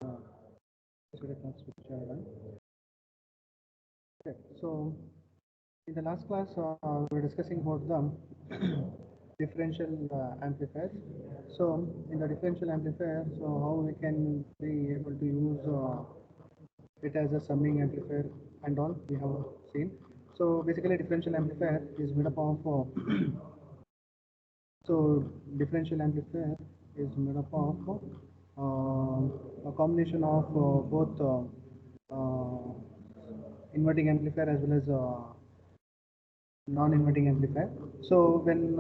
Okay, so in the last class, we were discussing about the differential amplifiers. So in the differential amplifier, so how we can be able to use it as a summing amplifier and all we have seen. So basically, differential amplifier is made up of so differential amplifier is made up of a combination of both inverting amplifier as well as non-inverting amplifier. So when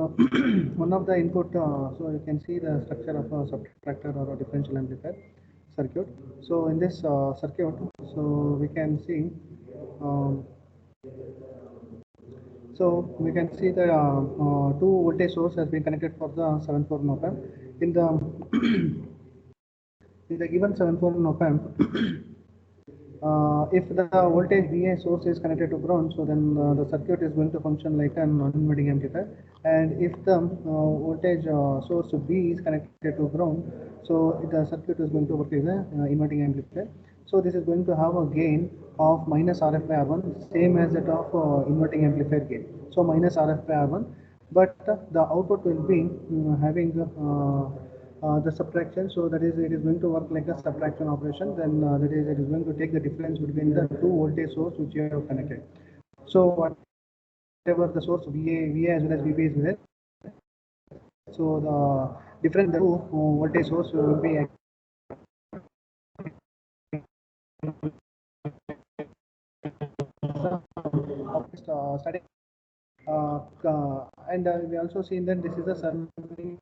one of the input, so you can see the structure of a subtractor or a differential amplifier circuit. So in this circuit, so we can see um, the two voltage source has been connected for the 741 op amp. In the in the given 741 op amp, if the voltage VA source is connected to ground, so then the circuit is going to function like a non-inverting amplifier. And if the voltage source B is connected to ground, so the circuit is going to work as a inverting amplifier. So this is going to have a gain of minus RF by R1, same as that of inverting amplifier gain. So minus RF by R1, but the output will be having the subtraction. So that is, it is going to work like a subtraction operation. Then that is, it is going to take the difference between the two voltage source which you have connected. So whatever the source VA as well as VB is there, so the difference the two voltage source will be static. And we also seen that this is a summing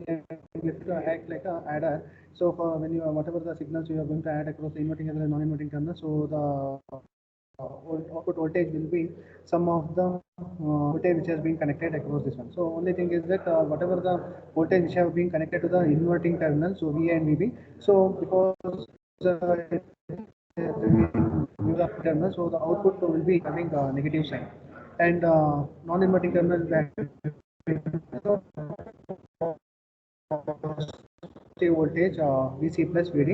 act like a adder. So for when you whatever the signals you are going to add across the inverting and the non-inverting terminal, so the output voltage will be sum of the voltage which has been connected across this one. So only thing is that whatever the voltage which have been connected to the inverting terminal, so VA and VB. So because the terminal, so the output will be having a negative sign, and non-inverting terminal positive voltage VC plus VD.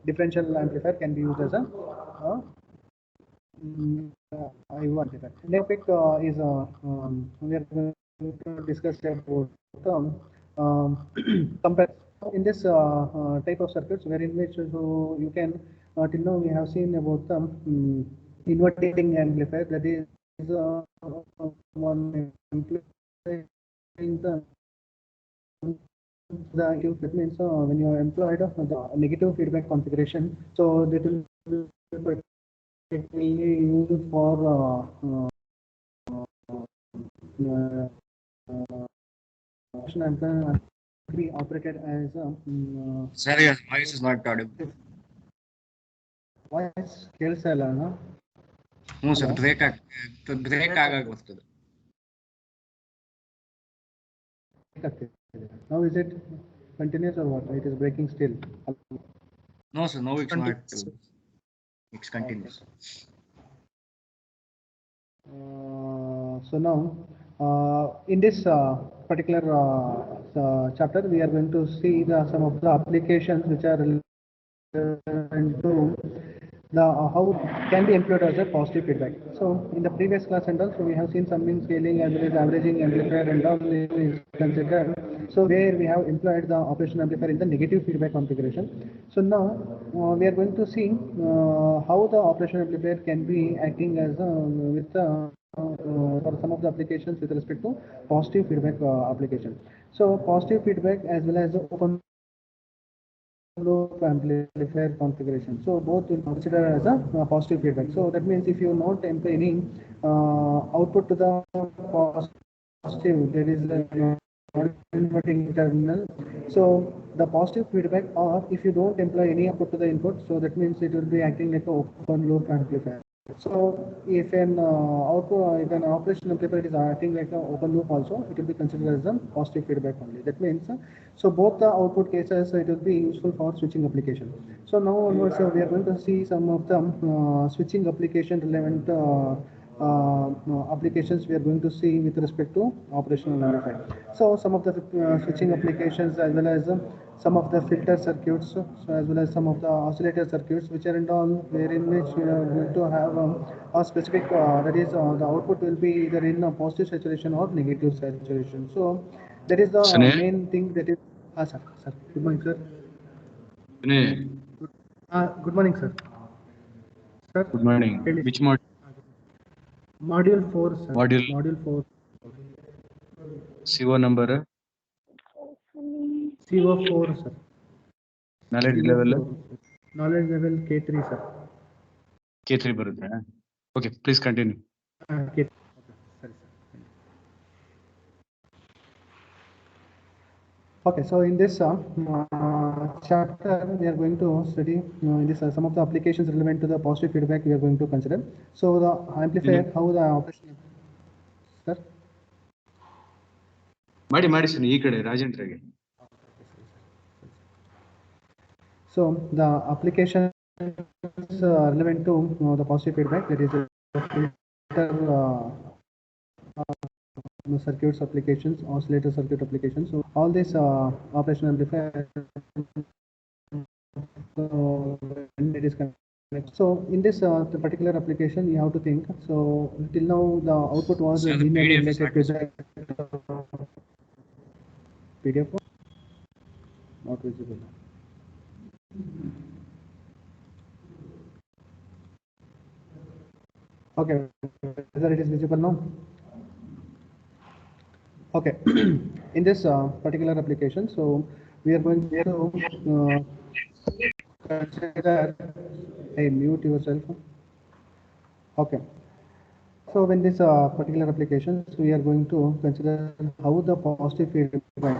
Differential amplifier can be used as a I1 amplifier. Next topic is we are going to discuss about compare. In this type of circuits, wherein which so you can till now we have seen about the inverting amplifier, that is one amplifier in the that means when you are employed the negative feedback configuration, so that will be particularly used for be operated as Sorry, your voice is not audible. voice ಕೇಳಿಸಲ್ಲ ಹ್ಞೂ sir break ಆಗಾಗ ಬರ್ತದೆ. Now is it continuous or what? It is breaking still. No sir, no, it's not. It's continuous. So now in this particular chapter, we are going to see some of the applications which are relevant to the how can be employed as a positive feedback. So in the previous class and also we have seen summing, scaling as well as averaging amplifier and all is considered. So where we have employed the operation amplifier in the negative feedback configuration. So now we are going to see how the operation amplifier can be acting as with for some of the applications with respect to positive feedback application. So positive feedback as well as open loop amplifier configuration. So both will consider as a positive feedback. So that means if you not employ any output to the positive, there is a non-inverting terminal. So the positive feedback, or if you don't employ any output to the input, so that means it will be acting like an open loop amplifier. So if an output, if an operation amplifier is acting like an open loop also, it will be considered as a positive feedback only. That means so both the output cases it will be useful for switching application. So now onwards we are going to see some of the switching application relevant applications we are going to see with respect to operational amplifier. So some of the switching applications as well as some of the filter circuits, so as well as some of the oscillator circuits, which are in all wherein which we are going to have a specific that is the output will be either in a positive saturation or negative saturation. So that is the Sunny? main thing that is. Sir. Good morning, sir. Vinay, Good morning, sir. Sir. good morning. Really. Which mod? Module 4, sir. Module? Module 4. CO number? CO4, sir. Knowledge CO4. level? Knowledge level K3, sir. K3 ಬರುತ್ತೆ. Okay, please continue. K3. Sorry, sir. Okay, so in this chapter, we are going to study in this some of the applications relevant to the positive feedback we are going to consider. So the amplifier, how the operation. Sir. ಮಾಡಿ sir ಈ ಕಡೆ ರಾಜೇಂದ್ರಗೆ. So the applications relevant to the positive feedback, that is filter circuits applications, oscillator circuit applications. So all this operation amplifier when it is connected. So in this the particular application, you have to think. So till now the output was linearly related to the PDF. Not visible. Okay, whether it is visible now. Okay, in this particular application, so we are going to consider. Hey, mute yourself. Okay. So when this particular applications, we are going to consider how the positive feedback.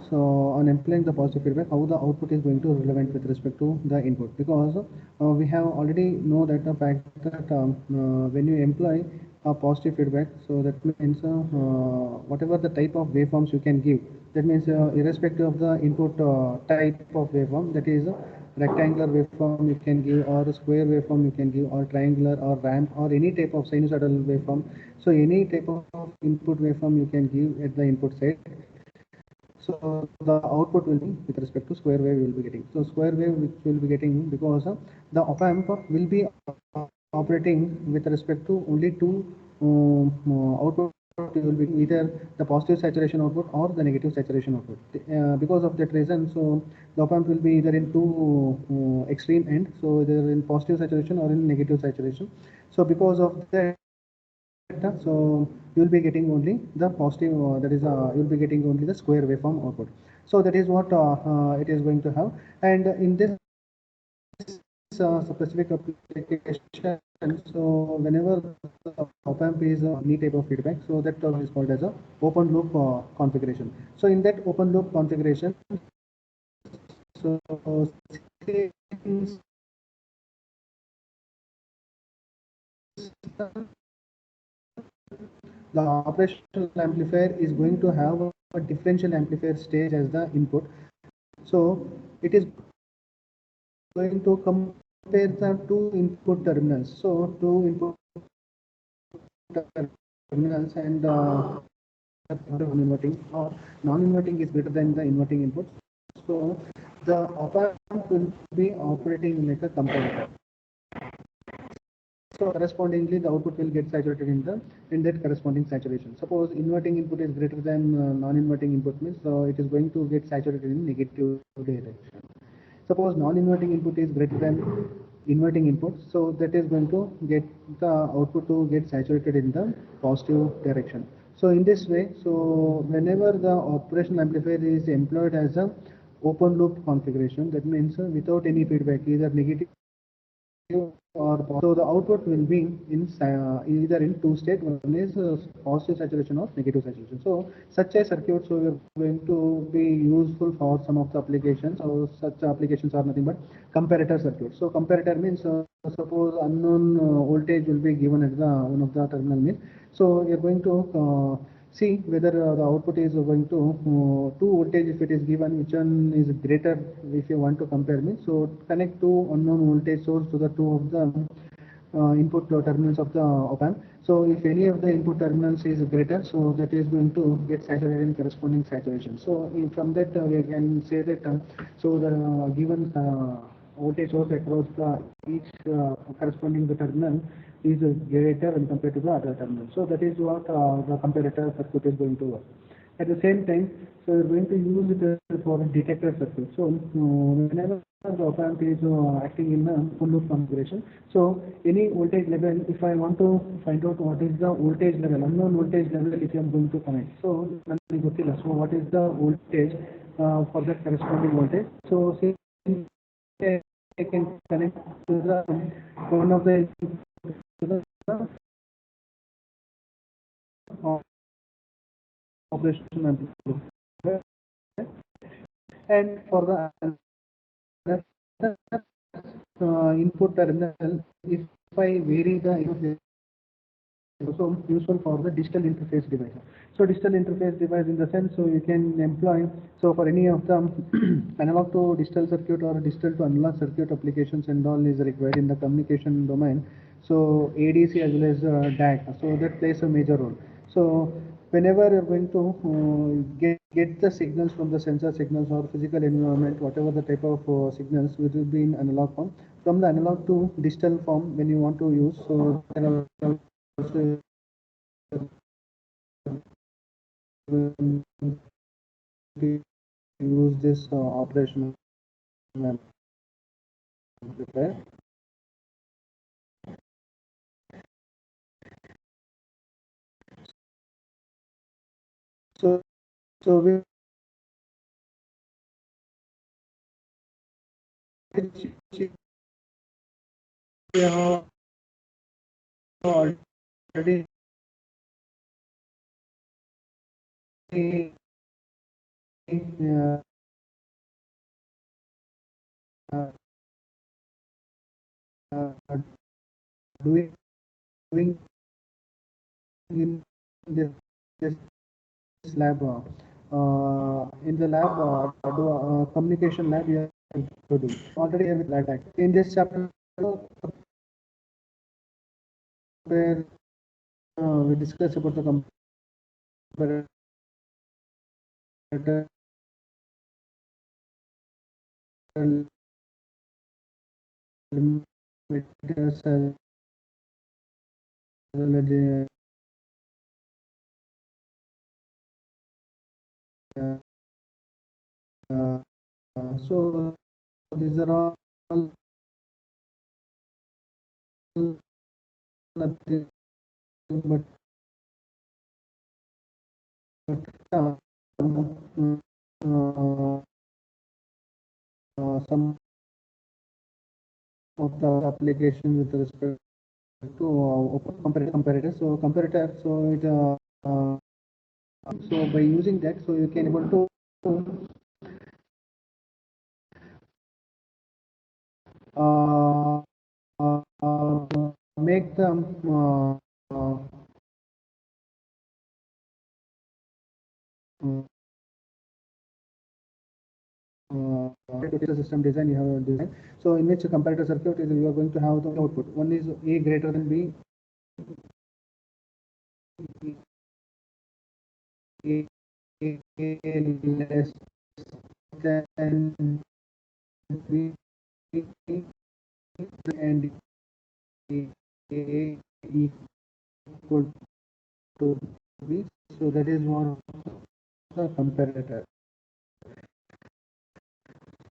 So on employing the positive feedback, how the output is going to relevant with respect to the input, because we have already know that the fact that when you employ a positive feedback, so that means whatever the type of waveforms you can give, that means irrespective of the input type of waveform, that is rectangular waveform you can give, or a square waveform you can give, or triangular or ramp, or any type of sinusoidal waveform. So any type of input waveform you can give at the input side. So the output will be with respect to square wave you will be getting. So square wave which you will be getting, because the op amp will be operating with respect to only two output. You will be either the positive saturation output or the negative saturation output. Because of that reason, so the op amp will be either in two extreme end, so either in positive saturation or in negative saturation. So because of that, so you will be getting only the positive, that is you will be getting only the square waveform output. So that is what it is going to have. And in this specific application, so whenever the op amp is any type of feedback, so that is called as a open loop configuration. So in that open loop configuration, so since the operational amplifier is going to have a differential amplifier stage as the input, so it is going to compare the two input terminals. So two input terminals, and non-inverting or non-inverting is greater than the inverting input. So the op amp will be operating like a comparator. So correspondingly, the output will get saturated in that corresponding saturation. Suppose inverting input is greater than non-inverting input, means so it is going to get saturated in negative direction. Suppose non-inverting input is greater than inverting input, so that is going to get the output to get saturated in the positive direction. So in this way, so whenever the operational amplifier is employed as a open loop configuration, that means without any feedback, either negative or so the output will be in either in two state. One is positive saturation or negative saturation. So such a circuit, so we are going to be useful for some of the applications. So such applications are nothing but comparator circuits. So comparator means suppose unknown voltage will be given at the one of the terminal means, so you are going to see whether the output is going to two voltage, if it is given, which one is greater if you want to compare me. So connect two unknown voltage source to the two of the input terminals of the op-amp. So if any of the input terminals is greater, so that is going to get saturated in corresponding saturation. So from that we can say that so the given voltage source across the each corresponding the terminal is greater when compared to the other terminal. So that is what the comparator circuit is going to work. At the same time, so we're going to use it for a detector circuit. So whenever the op-amp is acting in a full loop configuration, so any voltage level, if I want to find out what is the voltage level, unknown voltage level, if I am going to connect. So what is the voltage for that corresponding voltage? So say I can connect to the one of the to the operation amplifier, and for the input terminal, if I vary the interface, also useful for the digital interface device. So digital interface device in the sense, so you can employ, so for any of the analog to digital circuit or digital to analog circuit applications and all is required in the communication domain. So ADC as well as DAC, so that plays a major role. So whenever you're going to get the signals from the sensor signals or physical environment, whatever the type of signals, which will be in analog form, from the analog to digital form when you want to use, so there are also use this operational amplifier. So we have already uh, uh, doing in this, this lab, in the lab, communication lab, you have to do already with that. In this chapter, where we discuss about the comparator limiters as well as so these are all nothing but uh, some of the applications with respect to comparator. So comparator, so it so by using that, so you can able to make them system design you have design. So in which a comparator circuit is you are going to have the output. One is A greater than B, A less than B, and A equal to B. So that is one of the comparator.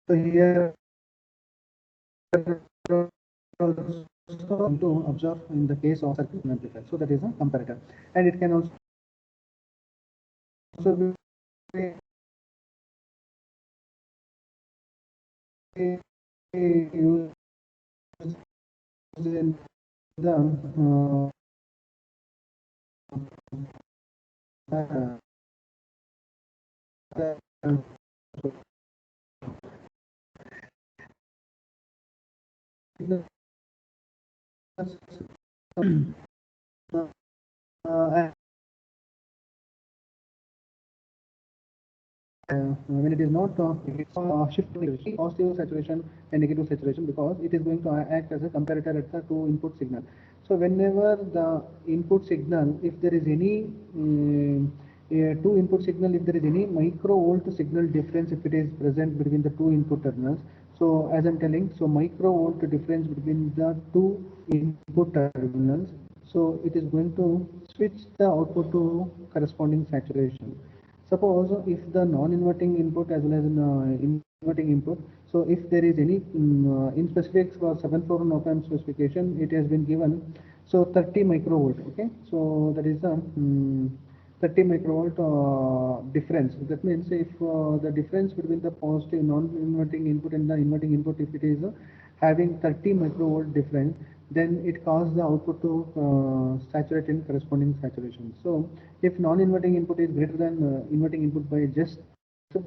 So here to observe in the case of circuit amplifier. So that is a comparator, and it can also be used in the when it is not shift to positive saturation and negative saturation, because it is going to act as a comparator at the two input signal. So whenever the input signal, if there is any two input signal, if there is any microvolt signal difference, if it is present between the two input terminals. So as I'm telling, so microvolt difference between the two input terminals, so it is going to switch the output to corresponding saturation. Suppose if the non-inverting input as well as inverting input, so if there is any in specifics for 741 op-amp specification, it has been given so 30 microvolt. Okay, so that is the 30 microvolt difference. That means if the difference between the positive non-inverting input and the inverting input, if it is having 30 microvolt difference, then it causes the output to saturate in corresponding saturation. So if non-inverting input is greater than inverting input by just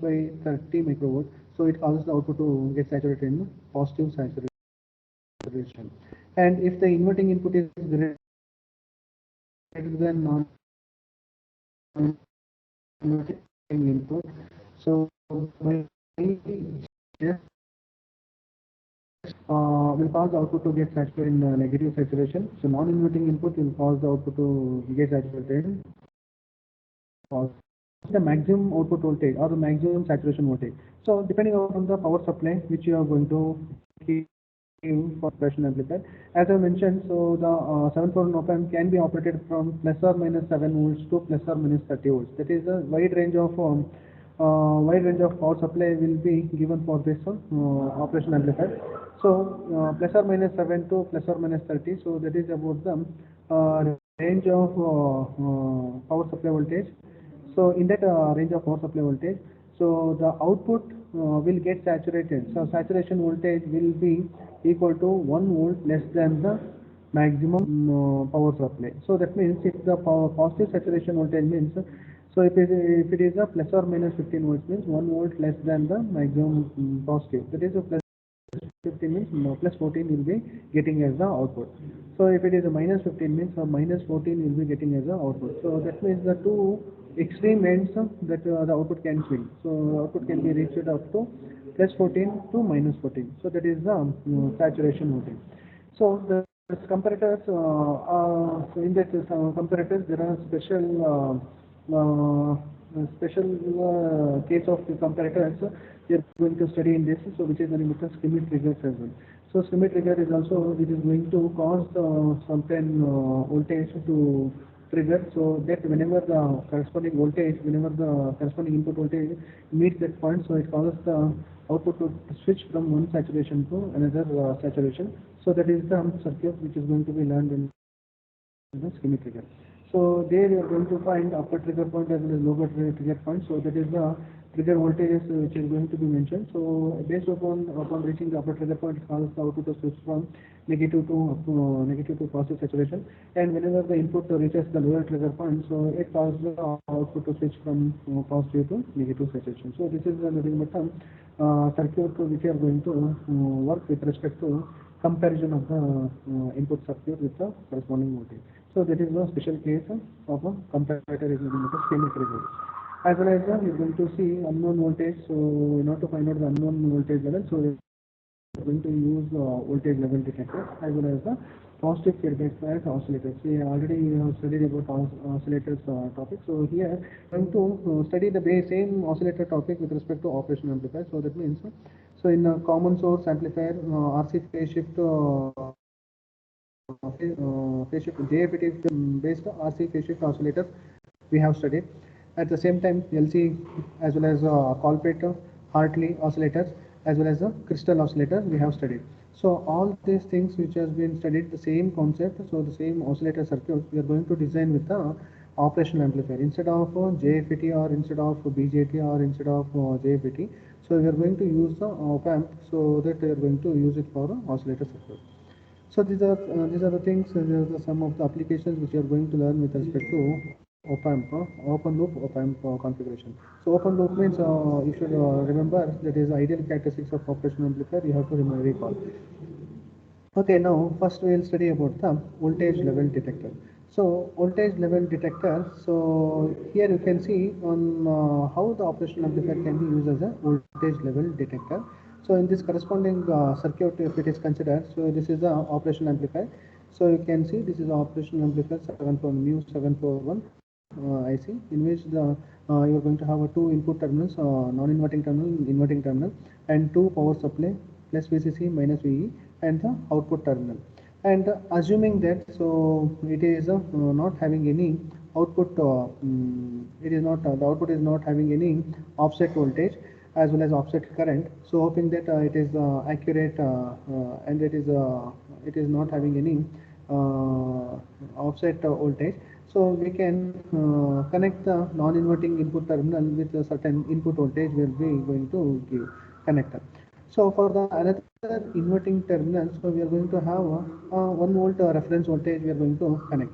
by 30 microvolt, so it causes the output to get saturated in positive saturation. And if the inverting input is greater than non-inverting input, so by just will cause the output to get saturated in negative saturation. So non-inverting input will cause the output to get saturated in the maximum output voltage or the maximum saturation voltage. So depending on the power supply which you are going to give for operation amplifier, as I mentioned, so the 741 op-amp can be operated from plus or minus 7 volts to plus or minus 30 volts. That is a wide range of power supply will be given for this operation amplifier. So plus or minus 7 to plus or minus 30. So that is about the range of power supply voltage. So in that range of power supply voltage, so the output will get saturated. So saturation voltage will be equal to 1 volt less than the maximum power supply. So that means if the positive saturation voltage means, so if it is a plus or minus 15 volts means 1 volt less than the maximum positive. That is a plus 15 means plus 14 will be getting as the output. So if it is a minus 15 means minus 14 will be getting as the output. So that means the two extreme ends that the output can swing. So the output can be reached up to plus 14 to minus 14. So that is the saturation voltage. So the comparators, so in that comparators there are special case of the comparators we are going to study in this, so which is nothing but schemic triggers as well. So schemic trigger is also which is going to cause certain voltage to trigger, so that whenever the corresponding voltage, whenever the corresponding input voltage meets that point, so it causes the output to switch from one saturation to another saturation. So that is the circuit which is going to be learned in the schemic trigger. So there you are going to find upper trigger point as well as lower trigger point. So that is the trigger voltage which is going to be mentioned. So based upon reaching the upper trigger point, it causes the output to switch from negative to positive saturation. And whenever the input reaches the lower trigger point, so it causes the output to switch from positive to negative saturation. So this is nothing but circuit which we are going to work with respect to comparison of the input circuit with the corresponding voltage. So that is a special case of a comparator is nothing but a schemic trigger. As well as we are going to see unknown voltage. So in order to find out the unknown voltage level, so we are going to use voltage level detectors as well as the positive feedback bias oscillators. We already studied about oscillators topic. So here we are going to study the same oscillator topic with respect to operational amplifier. So that means, so in a common source amplifier, RC phase shift phase shift JFET based RC phase shift oscillators we have studied. At the same time, LC as well as Colpate, Hartley oscillators as well as the crystal oscillators we have studied. So all these things which has been studied, the same concept, so the same oscillator circuit we are going to design with the operational amplifier instead of JFET or instead of BJT or instead of JFET. So we are going to use the op-amp, so that we are going to use it for oscillator circuit. So these are the things. These are the some of the applications which you are going to learn with respect to op-amp, open loop op-amp configuration. So open loop means you should remember that is ideal characteristics of operational amplifier. You have to recall. Okay, now first we will study about the voltage level detector. So voltage level detector. So here you can see on how the operational amplifier can be used as a voltage level detector. So in this corresponding circuit, if it is considered, so this is the operational amplifier. So you can see this is the operational amplifier 74 mu 741 IC, in which you are going to have a two input terminals, non-inverting terminal, inverting terminal, and two power supply plus VCC minus VE, and the output terminal. And assuming that, so it is not having any output, it is not the output is not having any offset voltage as well as offset current. So hoping that it is accurate, and it is not having any offset voltage. So we can connect the non-inverting input terminal with a certain input voltage we will be going to give connector. So for the another inverting terminal, so we are going to have a 1 volt reference voltage we are going to connect.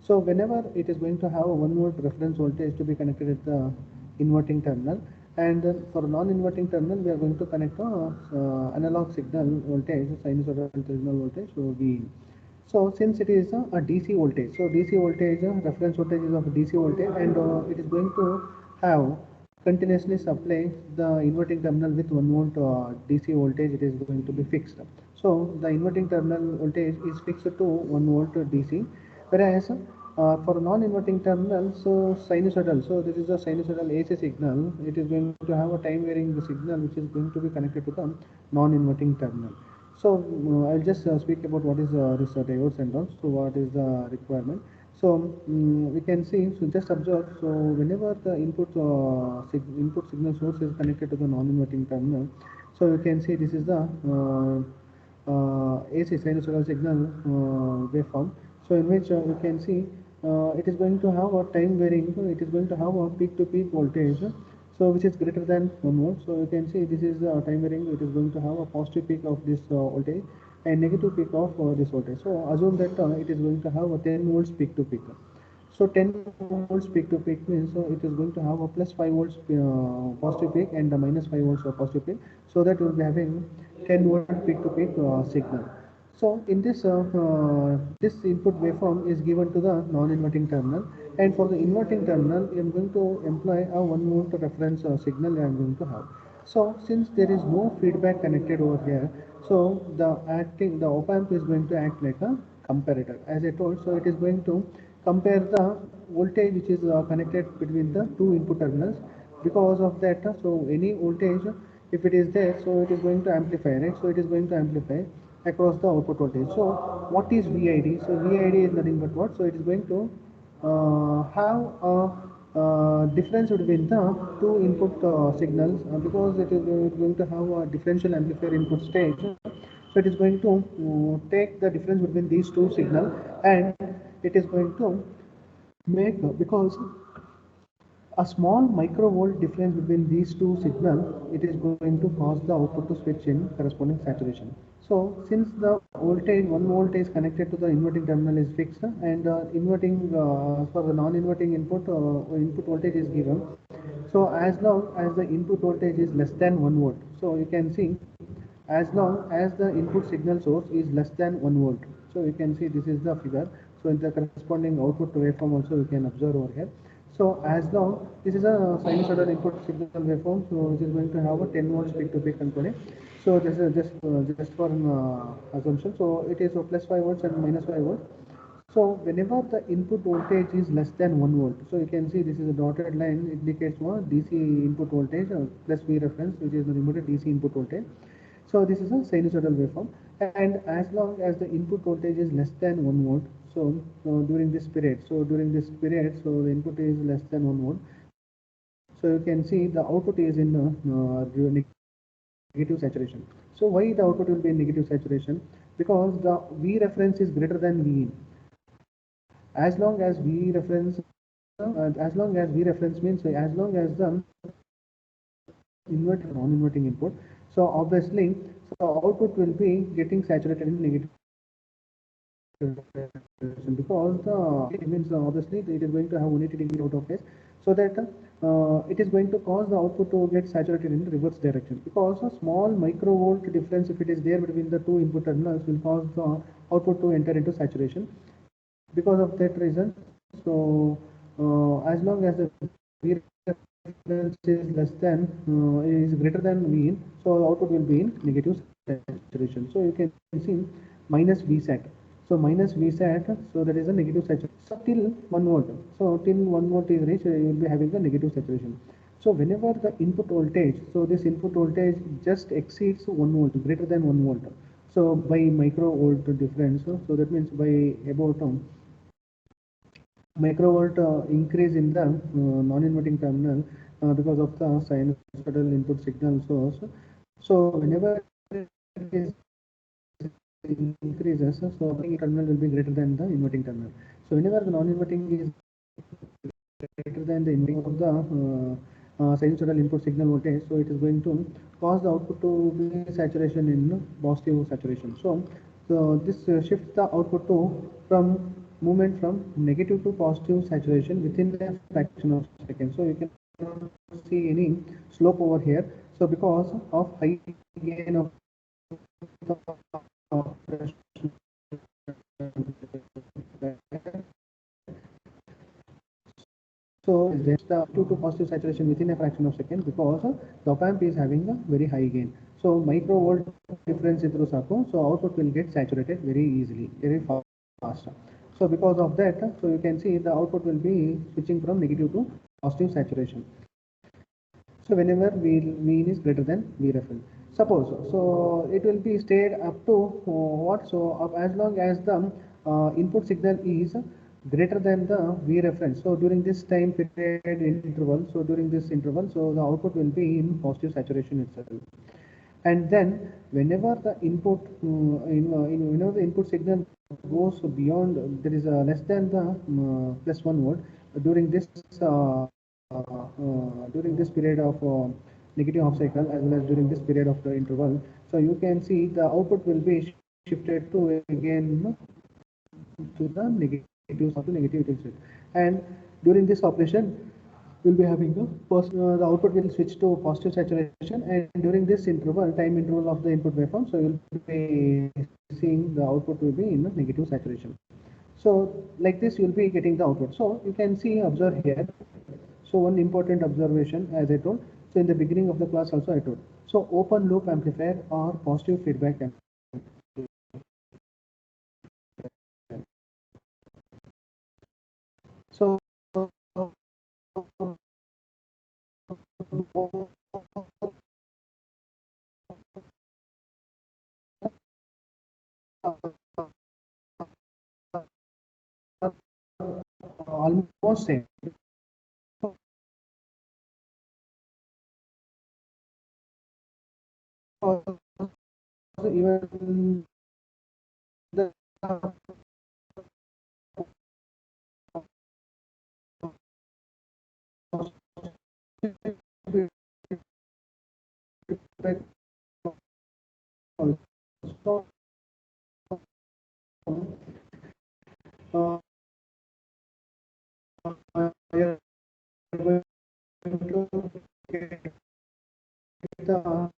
So whenever it is going to have a 1 volt reference voltage to be connected at the inverting terminal, and then for non-inverting terminal we are going to connect a analog signal voltage, sinusoidal signal voltage, so V. So since it is a DC voltage, so DC voltage, reference voltage is of DC voltage, and it is going to have continuously supply the inverting terminal with 1 volt DC voltage, it is going to be fixed. So the inverting terminal voltage is fixed to 1 volt DC, whereas for non-inverting terminal, so sinusoidal, so this is a sinusoidal AC signal, it is going to have a time varying signal which is going to be connected to the non-inverting terminal. So I'll just speak about what is this diodes and all. So what is the requirement? So we can see. So just observe. So whenever the input signal source is connected to the non-inverting terminal, so you can see this is the AC sinusoidal signal waveform. So in which you can see it is going to have a time varying. So it is going to have a peak to peak voltage. So which is greater than 1 volt. So you can see this is the time varying. It is going to have a positive peak of this voltage and negative peak of this voltage. So assume that it is going to have a 10 volts peak to peak. So 10 volts peak to peak means so it is going to have a plus 5 volts positive peak and a minus 5 volts positive peak. So that you will be having 10 volt peak to peak signal. So in this input waveform is given to the non-inverting terminal, and for the inverting terminal I am going to employ a 1 volt reference signal I am going to have. So since there is no feedback connected over here, so the op amp is going to act like a comparator, as I told. So it is going to compare the voltage which is connected between the two input terminals. Because of that, so any voltage, if it is there, so it is going to amplify, right? So it is going to amplify across the output voltage. So what is VID? So VID is nothing but what? So it is going to have a difference between the two input signals, because it is going to have a differential amplifier input stage. So it is going to take the difference between these two signals, and it is going to make, because a small microvolt difference between these two signals, it is going to cause the output to switch in corresponding saturation. So since the voltage 1 volt is connected to the inverting terminal is fixed, and inverting for the non-inverting input voltage is given. So as long as the input voltage is less than 1 volt, so you can see as long as the input signal source is less than 1 volt. So you can see this is the figure. So in the corresponding output waveform also you can observe over here. So as long this is a sinusoidal input signal waveform, so which is going to have a 10 volts peak to peak component. So this is just for assumption. So it is a plus 5 volts and minus 5 volts. So whenever the input voltage is less than 1 volt, so you can see this is a dotted line indicates what DC input voltage plus V reference, which is the remote DC input voltage. So this is a sinusoidal waveform, and as long as the input voltage is less than 1 volt, so during this period, so the input is less than 1 volt. So you can see the output is in negative saturation. So why the output will be in negative saturation? Because the V reference is greater than V in. As long as V reference means as long as the inverting non-inverting input, so obviously so output will be getting saturated in negative saturation, because the means obviously it is going to have 180 degree out of phase, so that it is going to cause the output to get saturated in the reverse direction, because a small microvolt difference if it is there between the two input terminals will cause the output to enter into saturation. because of that reason, so as long as the V reference is less than is greater than V in, so output will be in negative saturation. So you can see minus V sat. So minus V sat, so that is a negative saturation. So till 1 volt. So till 1 volt is reached, you will be having the negative saturation. So whenever the input voltage, so this input voltage just exceeds 1 volt, greater than 1 volt. So by microvolt difference, so that means by about microvolt increase in the non-inverting terminal because of the sinusoidal input signal source. So whenever it is increases, so the terminal will be greater than the inverting terminal. So whenever the non-inverting is greater than the inverting of the sinusoidal input signal voltage, so it is going to cause the output to be saturation in positive saturation. So this shifts the output to from movement from negative to positive saturation within a fraction of a second. So you can see any slope over here. So because of high gain of the operational so it's the due to positive saturation within a fraction of a second because the op amp is having a very high gain. So microvolt difference through saco, so output will get saturated very easily, very fast. So because of that, so you can see the output will be switching from negative to positive saturation. So whenever V is greater than V reference. Suppose so it will be stayed up to what? So as long as the input signal is greater than the V reference. So during this time period interval, so during this interval, so the output will be in positive saturation itself. And then whenever the input whenever the input signal goes beyond, there is less than the plus 1 volt during this during this period of negative half cycle as well as during this period of the interval, so you can see the output will be shifted to again to the negative to negative state. And during this operation will be having the output will switch to positive saturation, and during this interval, time interval of the input waveform, so you will be seeing the output will be in the negative saturation. So like this you will be getting the output. So you can see, observe here. So one important observation, as I told, so in the beginning of the class also I told, so open loop amplifier or positive feedback amplifier. So almost same. Even the also uh, you're going to get the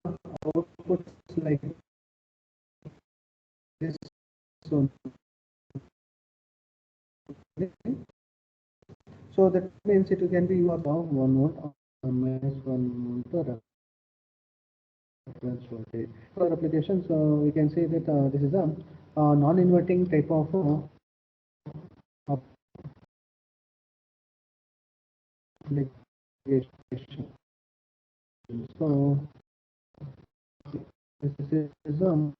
outputs like this. So, so that means it can be used of 1 volt minus 1 volt reference voltage. For applications, we can say that this is a non-inverting type of application. So this is a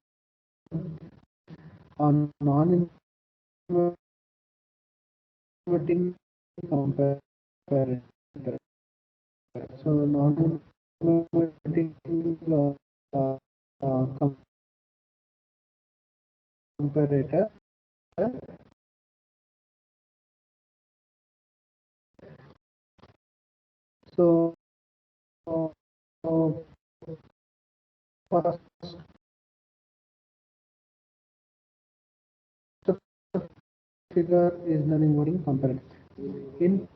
non-inverting comparator. So non-inverting comparator. So first figure is non-inverting comparator. In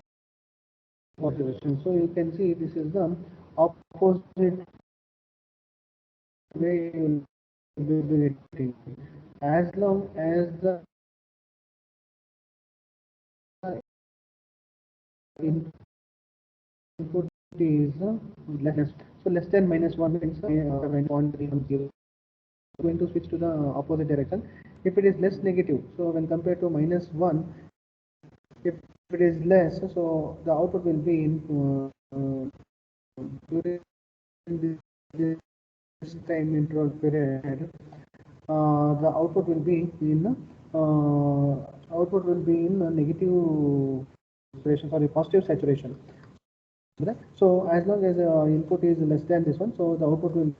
observation, so you can see this is the opposite way you will be getting. As long as the input is less. So less than -1 means 0.310. Going to switch to the opposite direction. If it is less negative, so when compared to -1, if it is less, so the output will be in during this time interval period. The output will be in negative saturation, sorry, positive saturation. So as long as input is less than this one, so the output will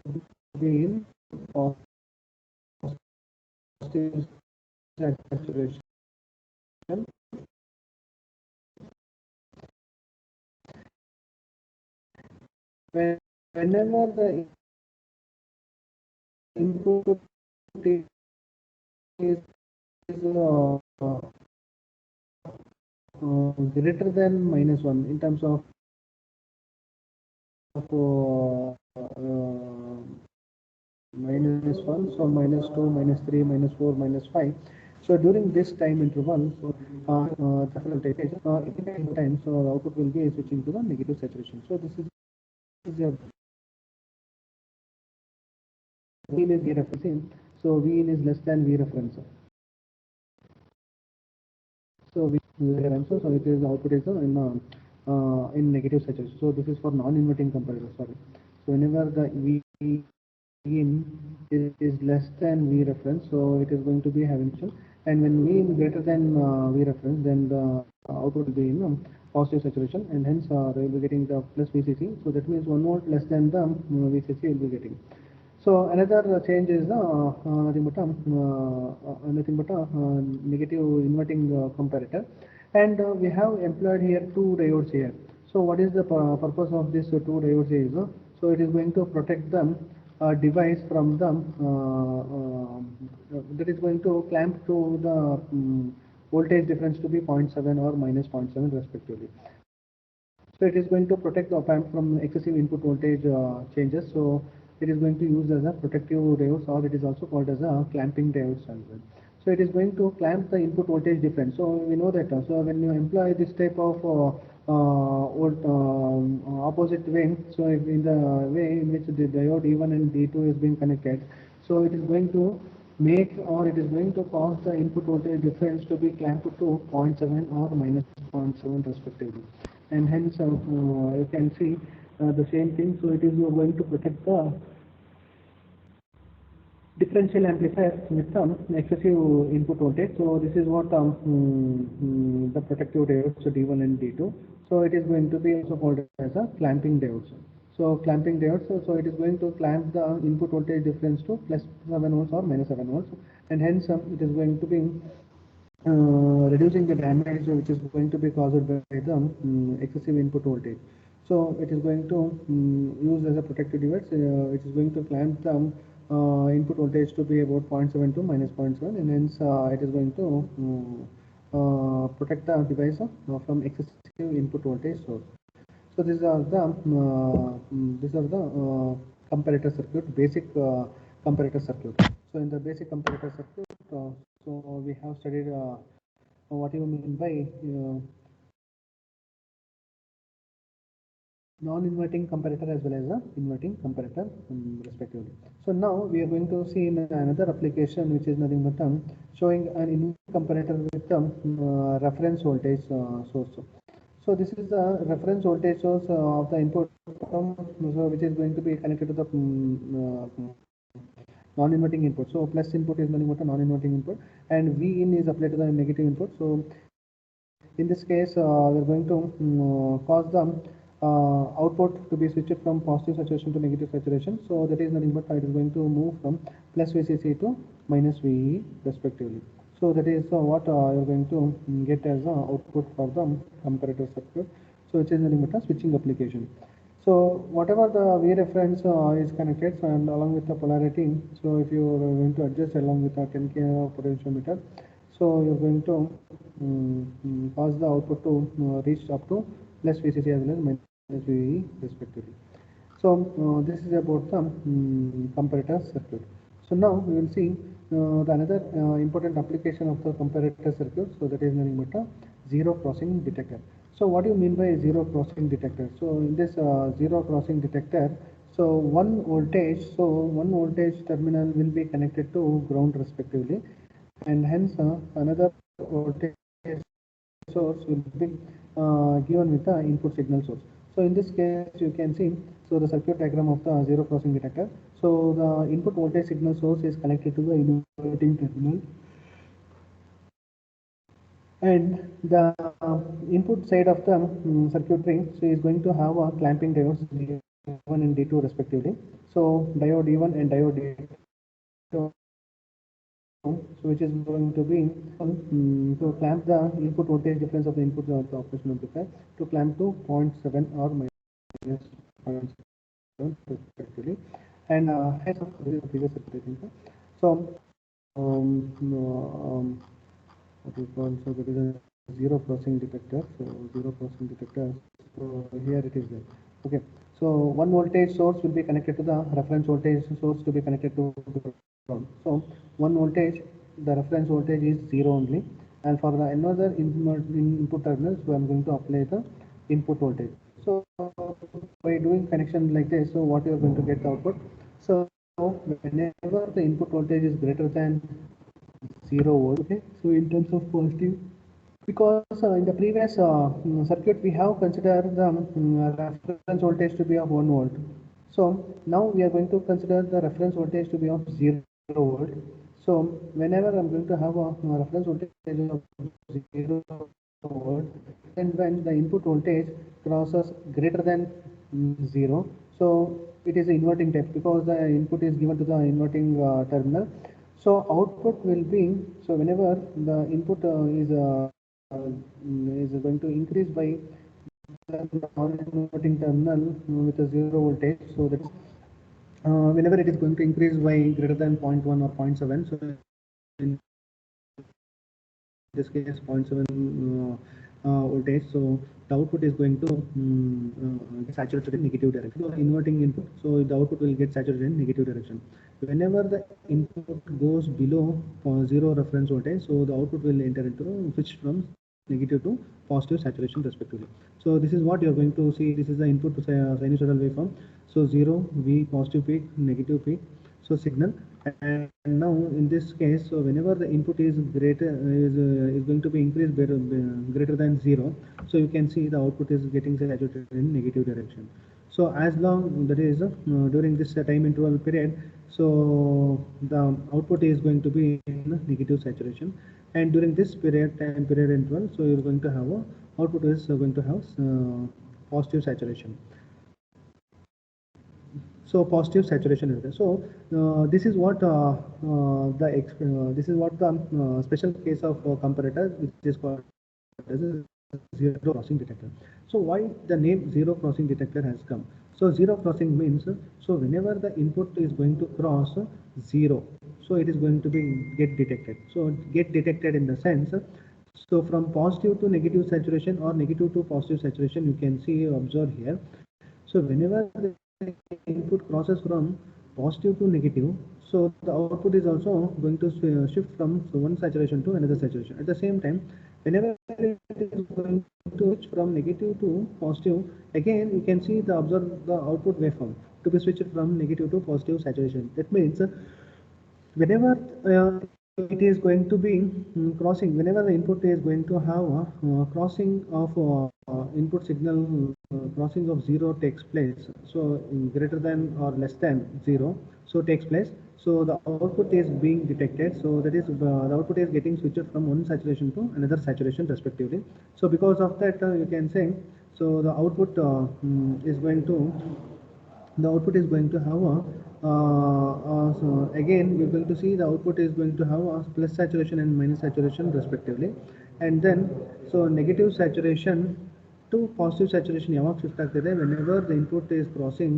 be in positive saturation. Whenever the input is greater than -1 in terms of -1, so -2, -3, -4, -5. So during this time interval, so the voltage in time, so the output will be switching to the negative saturation. So this is a V in is V reference. So V in is less than V reference. So we answer, so it is output is in negative saturation. So this is for non-inverting comparator. Sorry. So whenever the V in is less than V reference, so it is going to be having some. And when V in greater than V reference, then the output will be in positive saturation, and hence they will be getting the plus VCC. So that means 1 volt less than the VCC will be getting. So another change is nothing but a negative inverting comparator, and we have employed here two diodes here. So what is the purpose of this two diodes is? So it is going to protect the device from the that is going to clamp to the voltage difference to be 0.7 or -0.7 respectively. So it is going to protect the op-amp from excessive input voltage changes. So it is going to use as a protective diodes, or it is also called as a clamping diodes as well. So it is going to clamp the input voltage difference. So we know that. So when you employ this type of opposite way, so if in the way in which the diode E1 and D2 is being connected, so it is going to make, or it is going to cause the input voltage difference to be clamped to 0.7 or -0.7 respectively, and hence you can see the same thing. So it is going to protect the differential amplifier with some excessive input voltage. So this is what the protective diodes, so D1 and D2. So it is going to be also called as a clamping diodes. So clamping diodes, so it is going to clamp the input voltage difference to +7 volts or -7 volts, and hence it is going to be reducing the damage which is going to be caused by the excessive input voltage. So it is going to use as a protective device. It is going to clamp the input voltage to be about 0.7 to -0.7, and hence it is going to protect the device from excessive input voltage source. So these are the comparator circuit, basic comparator circuit. So in the basic comparator circuit, so we have studied what you mean by non-inverting comparator as well as a inverting comparator respectively. So now we are going to see in another application, which is nothing but showing an inverting comparator with reference voltage source. So this is the reference voltage source of the input, which is going to be connected to the non-inverting input. So plus input is nothing but a non-inverting input, and V in is applied to the negative input. So in this case, we are going to cause the output to be switched from positive saturation to negative saturation. So that is nothing but it is going to move from plus VCC to minus VE respectively. So that is what you are going to get as output for the comparator circuit. So it is nothing but a switching application. So whatever the V reference is connected, so, and along with the polarity, so if you are going to adjust along with a 10K potentiometer, so you're going to cause the output to reach up to plus VCC as well as minus VE respectively. So this is about the comparator circuit. So now we will see the another important application of the comparator circuit. So that is nothing but a zero crossing detector. So what do you mean by zero crossing detector? So in this zero crossing detector, so one voltage terminal will be connected to ground respectively, and hence another voltage source will be given with the input signal source. So in this case you can see, so the circuit diagram of the zero crossing detector. So the input voltage signal source is connected to the inverting terminal, and the input side of the circuitry, so is going to have a clamping diodes D1 and D2 respectively. So diode D1 and diode D2, so which is going to be to clamp the input voltage difference of the input of the operation amplifier to clamp to 0.7 or minus 0.7 respectively, and hence this is the previous circuit, I think. So um, um, what we call, so there is a zero crossing detector. So zero crossing detector, so here it is there. Okay, so one voltage source will be connected to the reference voltage source to be connected to ground. So one voltage, the reference voltage is zero only, and for the another input terminal, so I'm going to apply the input voltage. So by doing connection like this, so what you are going to get the output. So whenever the input voltage is greater than 0 volt. Okay, so in terms of positive, because in the previous circuit we have considered the reference voltage to be of 1 volt. So now we are going to consider the reference voltage to be of 0 volt. So whenever I'm going to have a reference voltage of 0 volt, and when the input voltage crosses greater than 0, so it is inverting type because the input is given to the inverting terminal. So output will be, so whenever the input is going to increase by the non-inverting terminal with a 0 voltage, so that's whenever it is going to increase by greater than 0.1 or 0.7, so in this case 0.7 voltage, so the output is going to get saturated in negative direction. So inverting input, so the output will get saturated in negative direction. Whenever the input goes below 0 reference voltage, so the output will enter into switch from negative to positive saturation respectively. So this is what you are going to see. This is the input sinusoidal waveform. So 0 V positive peak, negative peak, so signal. And now in this case, so whenever the input is greater is going to be increased greater than 0, so you can see the output is getting saturated in negative direction. So as long that is during this time interval period, so the output is going to be in negative saturation, and during this time period interval, so you're going to have a output is going to have positive saturation. So positive saturation is there. So this is what this is what the special case of comparator, which is called as a zero crossing detector. So why the name zero crossing detector has come? So zero crossing means, so whenever the input is going to cross 0, so it is going to be get detected. So get detected in the sense, so from positive to negative saturation or negative to positive saturation, you can see observe here. So whenever the input crosses from positive to negative, so the output is also going to shift from one saturation to another saturation. At the same time, whenever it is going to switch from negative to positive, again you can see the observe the output waveform to be switched from negative to positive saturation. That means whenever it is going to be crossing, whenever the input is going to have a crossing of input signal, crossing of 0 takes place, so greater than or less than 0, so takes place, so the output is being detected, so that is the output is getting switched from one saturation to another saturation respectively. So because of that you can say, so the output is going to, the output is going to have a so again we're going to see the output is going to have a plus saturation and minus saturation respectively, and then so negative saturation to positive saturation ಯಾವಾಗ shift ಆಗ್ತಿದೆ whenever the input is crossing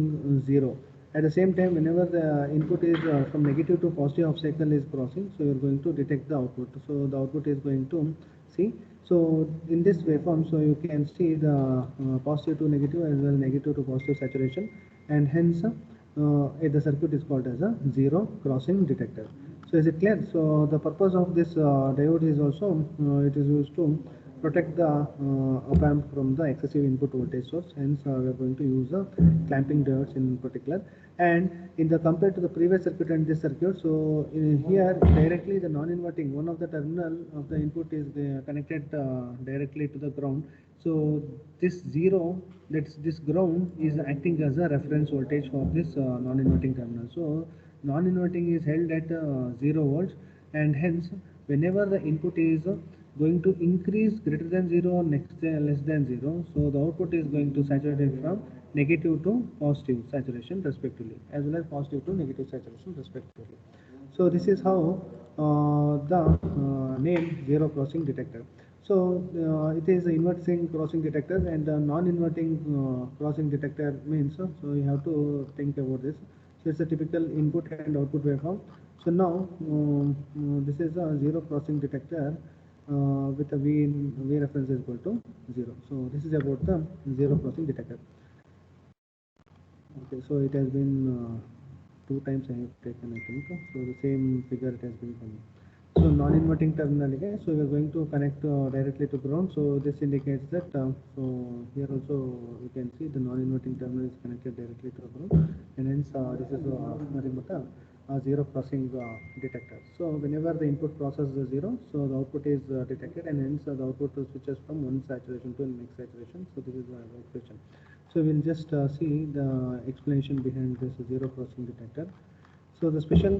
0. At the same time, whenever the input is from negative to positive half cycle is crossing, so you're going to detect the output. So the output is going to see. So in this waveform, so you can see the positive to negative as well negative to positive saturation, and hence the circuit is called as a zero crossing detector. So is it clear? So the purpose of this diode is also it is used to protect the op amp from the excessive input voltage source. Hence, we are going to use the clamping diodes in particular. And in the compared to the previous circuit and this circuit, so here directly the non-inverting, one of the terminal of the input is connected directly to the ground. So this zero, that's this ground is acting as a reference voltage for this non-inverting terminal. So non-inverting is held at 0 volts, and hence whenever the input is going to increase greater than 0 or less than 0, so the output is going to saturate from negative to positive saturation respectively, as well as positive to negative saturation respectively. So this is how the name zero crossing detector. So it is inverting crossing detector, and non-inverting crossing detector means, so you have to think about this. So it's a typical input and output waveform. So now this is a zero crossing detector with a V reference is equal to 0. So this is about the zero crossing detector. Okay, so it has been 2 times I have taken, I think. So the same figure it has been coming. So non-inverting terminal again. So we are going to connect directly to ground. So this indicates that. So here also you can see the non-inverting terminal is connected directly to ground, and hence this is nothing but a zero crossing detector. So whenever the input crosses the 0, so the output is detected, and hence the output switches from one saturation to the next saturation. So this is the equation. So we'll just see the explanation behind this zero crossing detector. So the special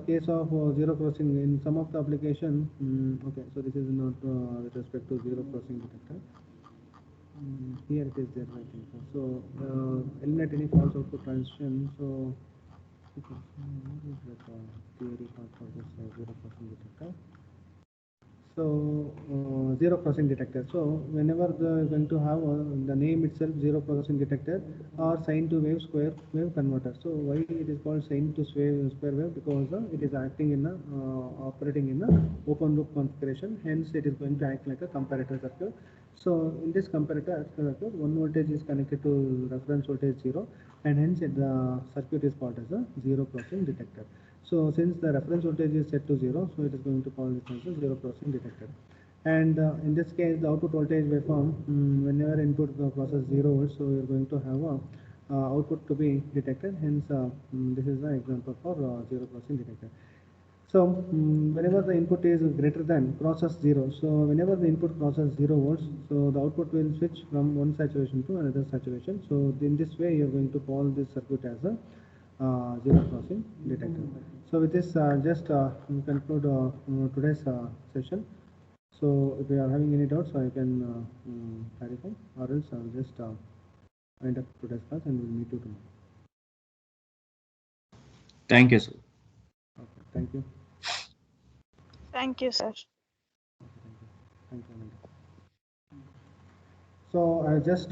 case of zero crossing in some of the application, okay, so this is not with respect to zero crossing detector. Here it is there, I think. So eliminate any false output transition. So okay, what is that theory part for this zero crossing detector? So zero crossing detector. So whenever the going to have the name itself zero crossing detector or sine to wave square wave converter. So why it is called sine to square wave? Because it is acting in a operating in a open loop configuration. Hence it is going to act like a comparator circuit. So in this comparator circuit, one voltage is connected to reference voltage 0, and hence the circuit is called as a zero crossing detector. So since the reference voltage is set to 0, so it is going to call this as a zero crossing detector. And in this case, the output voltage waveform, whenever input crosses 0 volts, so you are going to have a output to be detected. Hence, this is the example for zero crossing detector. So whenever the input is greater than crosses 0, so whenever the input crosses 0 volts, so the output will switch from one saturation to another saturation. So in this way, you are going to call this circuit as a zero crossing detector. So with this, just conclude today's session. So if you are having any doubts, I can clarify, or else I'll just wind up today's class and we'll meet you tomorrow. Thank you, sir. Okay, thank you. Thank you, sir. Thank you. So I just